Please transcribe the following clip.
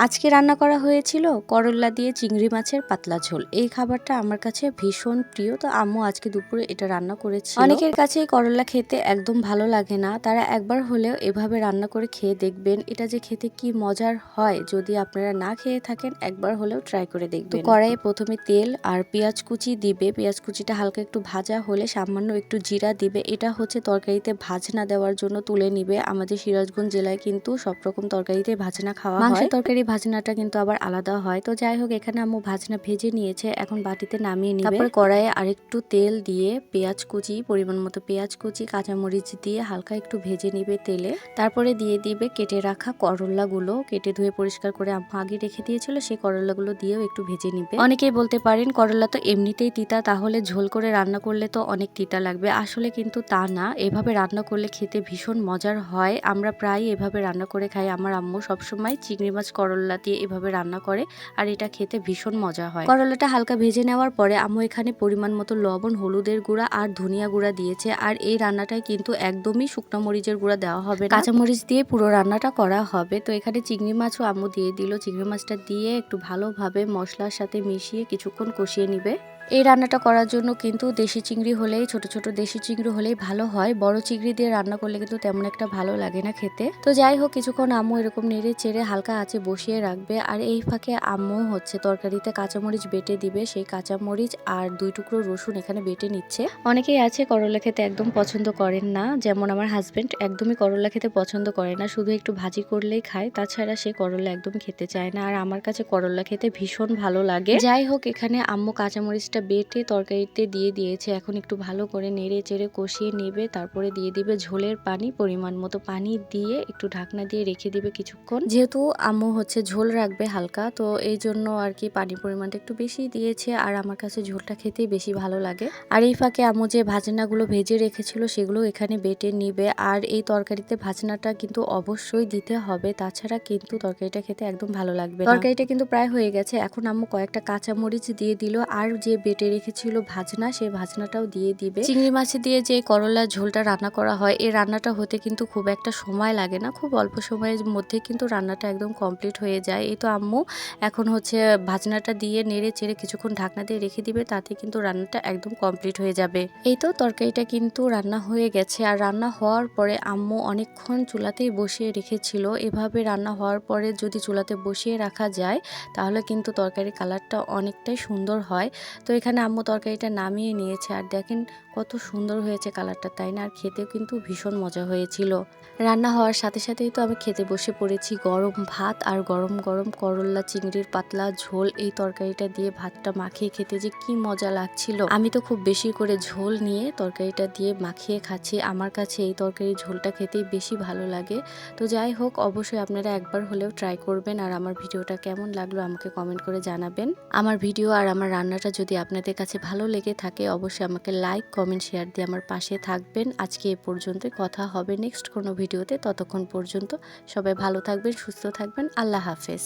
আজকে রান্না করা হয়েছিল করল্লা দিয়ে চিংড়ি মাছের পাতলা ঝোল। এই খাবারটা আমার কাছে ভীষণ প্রিয়, তো আম্মু আজকে দুপুরে এটা রান্না করেছিল। অনেকের কাছে করল্লা খেতে একদম ভালো লাগে না, তারা একবার হলেও এভাবে রান্না করে খেয়ে দেখবেন, এটা যে খেতে কি মজার হয়। যদি আপনারা না খেয়ে থাকেন একবার হলেও ট্রাই করে দেখবেন। তো কড়াইয়ে প্রথমে তেল আর পেঁয়াজ কুচি দিবে, পেঁয়াজ কুচিটা হালকা একটু ভাজা হলে সামান্য একটু জিরা দিবে। এটা হচ্ছে তরকারিতে ভাজনা দেওয়ার জন্য তুলে নিবে। আমাদের সিরাজগঞ্জ জেলায় কিন্তু সব রকম তরকারিতে ভাজনা খাওয়া হয়, মাংসের তরকারি ভাজনাটা কিন্তু আবার আলাদা হয়। তো যাই হোক, এখানে আম্মু ভাজনা ভেজে নিয়েছে, এখন বাটিতে নামিয়ে নিবে। তারপরে কড়াইয়ে আরেকটু তেল দিয়ে পেঁয়াজ কুচি, পরিমাণ মতো পেঁয়াজ কুচি, কাঁচামরিচ দিয়ে হালকা একটু ভেজে নিবে তেলে। তারপরে দিয়ে দিবে কেটে রাখা করল্লাগুলো, কেটে ধুয়ে পরিষ্কার করে আম্মু আগে রেখে দিয়েছিল, সেই করল্লাগুলো দিয়েও একটু ভেজে নিবে। অনেকেই বলতে পারেন করল্লা তো এমনিতেই তিতা, তাহলে ঝোল করে রান্না করলে তো অনেক তিতা লাগবে। আসলে কিন্তু তা না, এভাবে রান্না করলে খেতে ভীষণ মজার হয়। আমরা প্রায় এভাবে রান্না করে খাই। আমার আম্মু সবসময় চিংড়ি মাছ করল্লা দিয়ে এভাবে রান্না করে, আর এটা খেতে ভীষণ মজা হয়। করল্লাটা হালকা ভেজে নেওয়ার পরে আম্মু এখানে পরিমাণ মতো লবণ, হলুদের গুঁড়া আর ধনিয়া গুঁড়া দিয়েছে। আর এই রান্নাটায় কিন্তু একদমই শুকনো মরিচের গুঁড়া দেওয়া হবে না, কাঁচামরিচ দিয়ে পুরো রান্নাটা করা হবে। তো এখানে চিংড়ি মাছও আম্মু দিয়ে দিল। চিংড়ি মাছটা দিয়ে একটু ভালোভাবে মশলার সাথে মিশিয়ে কিছুক্ষণ কষিয়ে নিবে। এই রান্নাটা করার জন্য কিন্তু দেশি চিংড়ি হলেই, ছোট ছোট দেশি চিংড়ি হলেই ভালো হয়। বড় চিংড়ি দিয়ে রান্না করলে কিন্তু তেমন একটা ভালো লাগে না খেতে। তো যাই হোক, কিছুক্ষণ আম্মু এরকম নেড়ে চেড়ে হালকা আঁচে বসিয়ে রাখবে। আর এই ফাঁকে আম্মু হচ্ছে তরকারিতে কাঁচামরিচ বেটে দিবে। সেই কাঁচামরিচ আর 2 টুকরো রসুন এখানে বেটে নিচ্ছে। অনেকেই আছে করলা খেতে একদম পছন্দ করেন না, যেমন আমার হাজবেন্ড একদমই করলা খেতে পছন্দ করে না, শুধু একটু ভাজি করলেই খায়, তাছাড়া সে করলা একদম খেতে চায় না। আর আমার কাছে করলা খেতে ভীষণ ভালো লাগে। যাই হোক, এখানে আম্মু কাঁচামরিচটা বেটে তরকারিতে দিয়ে দিয়েছে। এখন একটু ভালো করে নেড়ে চেড়ে কষিয়ে নেবে। তারপরে দিয়ে দিবে ঝোলের পানি, পরিমাণ মতো পানি দিয়ে একটু ঢাকনা দিয়ে রেখে দিবে কিছুক্ষণ। যেহেতু আম্মু হচ্ছে ঝোল রাখবে হালকা, তো এই জন্য আর কি পানির পরিমাণটা একটু বেশি দিয়েছে। আর আমার কাছে ঝোলটা খেতেই বেশি ভালো লাগে। আর এই ফাঁকে আম্মু যে ভাজনাগুলো ভেজে রেখেছিল সেগুলো এখানে বেটে নিবে। আর এই তরকারিতে ভাজনাটা কিন্তু অবশ্যই দিতে হবে, তাছাড়া কিন্তু তরকারিটা খেতে একদম ভালো লাগবে না। তরকারিটা কিন্তু প্রায় হয়ে গেছে। এখন আম্মু কয়েকটা কাঁচামরিচ দিয়ে দিল, আর যে বেটে রেখেছিল ভাজনা, সেই ভাজনাটাও দিয়ে দিবে। চিংড়ি মাছ দিয়ে যে করলার ঝোলটা রান্না করা হয়, এই রান্নাটা হতে কিন্তু খুব একটা সময় লাগে না, খুব অল্প সময়ের মধ্যে কিন্তু রান্নাটা একদম কমপ্লিট হয়ে যায়। এই তো আম্মু এখন হচ্ছে ভাজনাটা দিয়ে নেড়ে চেড়ে কিছুক্ষণ ঢাকনা দিয়ে রেখে দিবে, তাতে কিন্তু রান্নাটা একদম কমপ্লিট হয়ে যাবে। এই তো তরকারিটা কিন্তু রান্না হয়ে গেছে। আর রান্না হওয়ার পরে আম্মু অনেকক্ষণ চুলাতেই বসিয়ে রেখেছিল। এভাবে রান্না হওয়ার পরে যদি চুলাতে বসিয়ে রাখা যায়, তাহলে কিন্তু তরকারির কালারটা অনেকটাই সুন্দর হয়। তো এখানে আম্মু তরকারিটা নামিয়ে নিয়েছে, আর দেখেন কত সুন্দর হয়েছে কালারটা, তাই না? আর খেতেও কিন্তু ভীষণ মজা হয়েছিল। রান্না হওয়ার সাথে সাথেই তো আমি খেতে বসে পড়েছি। গরম ভাত আর গরম গরম করল্লা চিংড়ির পাতলা ঝোল, এই তরকারিটা দিয়ে ভাতটা মাখিয়ে খেতে যে কি মজা লাগছিল। আমি তো খুব বেশি করে ঝোল নিয়ে তরকারিটা দিয়ে মাখিয়ে খাচ্ছি। আমার কাছে এই তরকারির ঝোলটা খেতেই বেশি ভালো লাগে। তো যাই হোক, অবশ্যই আপনারা একবার হলেও ট্রাই করবেন। আর আমার ভিডিওটা কেমন লাগলো আমাকে কমেন্ট করে জানাবেন। আমার ভিডিও আর আমার রান্নাটা যদি আপনাদের কাছে ভালো লেগে থাকে, অবশ্যই আমাকে লাইক, কমেন্ট, শেয়ার দিয়ে আমার পাশে থাকবেন। আজকে এ পর্যন্তই, কথা হবে নেক্সট কোনো ভিডিওতে। ততক্ষণ পর্যন্ত সবাই ভালো থাকবেন, সুস্থ থাকবেন। আল্লাহ হাফেজ।